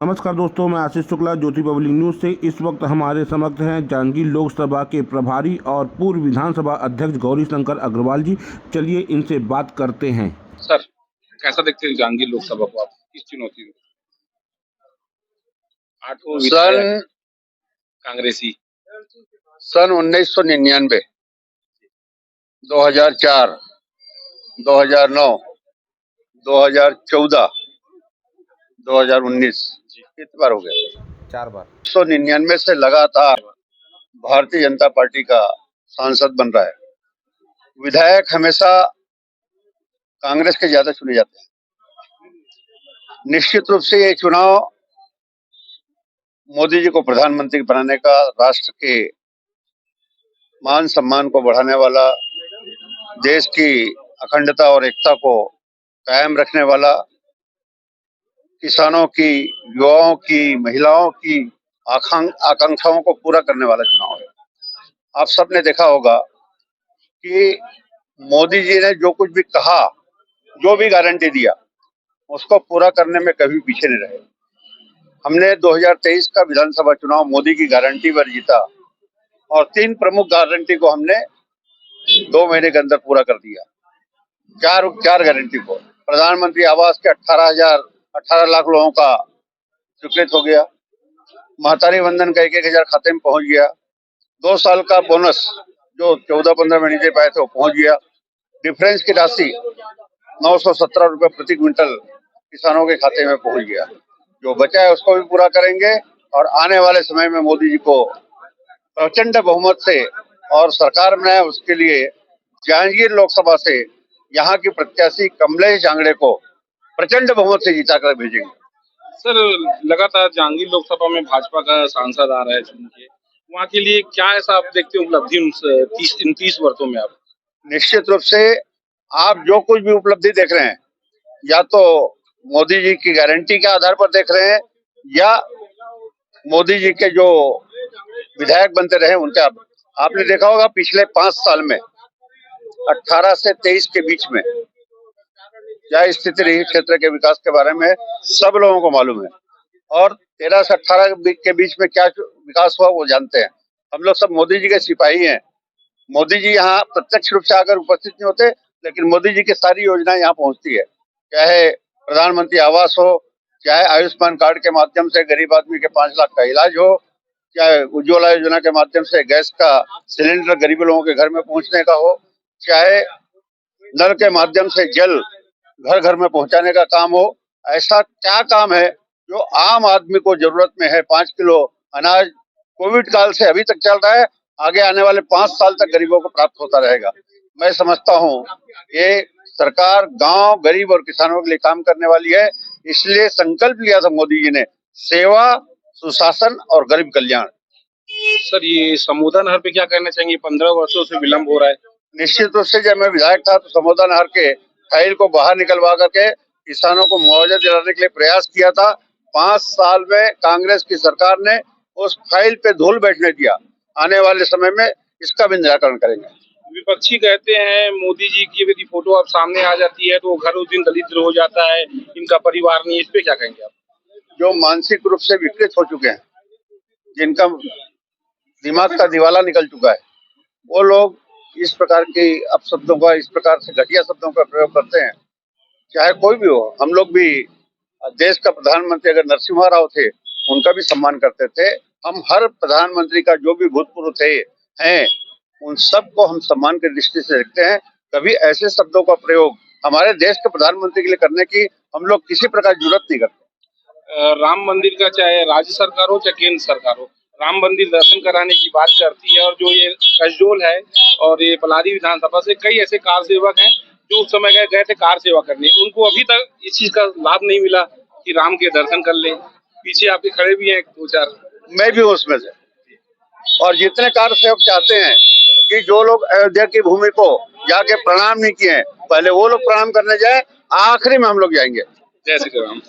नमस्कार दोस्तों, मैं आशीष शुक्ला ज्योति पब्लिक न्यूज़ से। इस वक्त हमारे समक्ष हैं जांजगीर लोकसभा के प्रभारी और पूर्व विधानसभा अध्यक्ष गौरी शंकर अग्रवाल जी। चलिए इनसे बात करते हैं। सर, कैसा देखते हैं जांजगीर लोकसभा को आप किस चुनौती में? 8 विधायक कांग्रेसी। सन 1999, 2004, 2009, 2014, 2019 कितनी बार हो गया? 4 बार। 1999 से लगातार भारतीय जनता पार्टी का सांसद बन रहा है। विधायक हमेशा कांग्रेस के ज्यादा चुने जाते हैं। निश्चित रूप से ये चुनाव मोदी जी को प्रधानमंत्री बनाने का, राष्ट्र के मान सम्मान को बढ़ाने वाला, देश की अखंडता और एकता को कायम रखने वाला, किसानों की, युवाओं की, महिलाओं की आकांक्षाओं को पूरा करने वाला चुनाव है। आप सबने देखा होगा कि मोदी जी ने जो कुछ भी कहा, जो भी गारंटी दिया, उसको पूरा करने में कभी पीछे नहीं रहे। हमने 2023 का विधानसभा चुनाव मोदी की गारंटी पर जीता और 3 प्रमुख गारंटी को हमने 2 महीने के अंदर पूरा कर दिया। चार गारंटी को, प्रधानमंत्री आवास के 18 लाख लोगों का स्वीकृत हो गया। महतारी वंदन का 1,000 खाते में पहुंच गया। 2 साल का बोनस जो 14-15 महीने दे पाए थे वो पहुंच गया। डिफरेंस की राशि 917 रुपए प्रति क्विंटल किसानों के खाते में पहुंच गया। जो बचा है उसको भी पूरा करेंगे और आने वाले समय में मोदी जी को प्रचंड बहुमत से और सरकार बनाए, उसके लिए जांजगीर लोकसभा से यहाँ की प्रत्याशी कमलेश जांगड़े को प्रचंड बहुमत से जिताकर भेजेंगे। सर, लगातार जांजगीर लोकसभा में भाजपा का सांसद आ रहा है चुन के, वहाँ के लिए क्या ऐसा आप देखते हैं उपलब्धि इन 30 वर्षों में? आप निश्चित रूप से आप जो कुछ भी उपलब्धि देख रहे हैं, या तो मोदी जी की गारंटी के आधार पर देख रहे हैं या मोदी जी के जो विधायक बनते रहे उनके। आपने देखा होगा पिछले 5 साल में 18 से 23 के बीच में क्या स्थिति रही क्षेत्र के विकास के बारे में सब लोगों को मालूम है, और 13 से 18 के बीच में क्या विकास हुआ वो जानते हैं। हम लोग सब मोदी जी के सिपाही हैं। मोदी जी यहाँ प्रत्यक्ष रूप से आकर उपस्थित नहीं होते, लेकिन मोदी जी की सारी योजनाएं यहाँ पहुंचती है। चाहे प्रधानमंत्री आवास हो, चाहे आयुष्मान कार्ड के माध्यम से गरीब आदमी के 5 लाख का इलाज हो, चाहे उज्ज्वला योजना के माध्यम से गैस का सिलेंडर गरीब लोगों के घर में पहुंचने का हो, चाहे नल के माध्यम से जल घर घर में पहुंचाने का काम हो। ऐसा क्या काम है जो आम आदमी को जरूरत में है? 5 किलो अनाज कोविड काल से अभी तक चल रहा है, आगे आने वाले 5 साल तक गरीबों को प्राप्त होता रहेगा। मैं समझता हूँ ये सरकार गांव, गरीब और किसानों के लिए काम करने वाली है। इसलिए संकल्प लिया था मोदी जी ने, सेवा, सुशासन और गरीब कल्याण। सर, ये समोदा नहर पे क्या कहना चाहेंगे? 15 वर्षों से विलम्ब हो रहा है। निश्चित रूप से जब मैं विधायक था तो समोदा नहर के फाइल को बाहर निकलवा करके किसानों को मुआवजा दिलाने के लिए प्रयास किया था। 5 साल में कांग्रेस की सरकार ने उस फाइल पे धूल बैठने दिया। आने वाले समय में इसका भी निराकरण करेंगे। विपक्षी कहते हैं मोदी जी की यदि फोटो अब सामने आ जाती है तो वो घर उस दिन दलित हो जाता है, इनका परिवार नहीं। इस पे क्या कहेंगे आप? जो मानसिक रूप से विकृत हो चुके हैं, जिनका दिमाग का दिवाला निकल चुका है, वो लोग इस प्रकार के अपशब्दों का, इस प्रकार से घटिया शब्दों का प्रयोग करते हैं। चाहे कोई भी हो, हम लोग भी देश का प्रधानमंत्री अगर नरसिम्हा राव थे उनका भी सम्मान करते थे। हम हर प्रधानमंत्री का जो भी भूतपूर्व थे हैं, उन सबको हम सम्मान की दृष्टि से देखते हैं। कभी ऐसे शब्दों का प्रयोग हमारे देश के प्रधानमंत्री के लिए करने की हम लोग किसी प्रकार जरूरत नहीं करते। राम मंदिर का चाहे राज्य सरकार हो चाहे केंद्र सरकार हो, राम मंदिर दर्शन कराने की बात करती है। और जो ये कसडोल है और ये पलारी विधानसभा से कई ऐसे कार सेवक हैं जो उस समय गए थे कार सेवा करने, उनको अभी तक इस चीज का लाभ नहीं मिला कि राम के दर्शन कर ले। पीछे आपके खड़े भी हैं 2-4। मैं भी उसमें से। और जितने कार सेवक चाहते हैं कि जो लोग अयोध्या की भूमि को जाके प्रणाम नहीं किए हैं, पहले वो लोग प्रणाम करने जाए, आखिरी में हम लोग जाएंगे। जय श्री राम।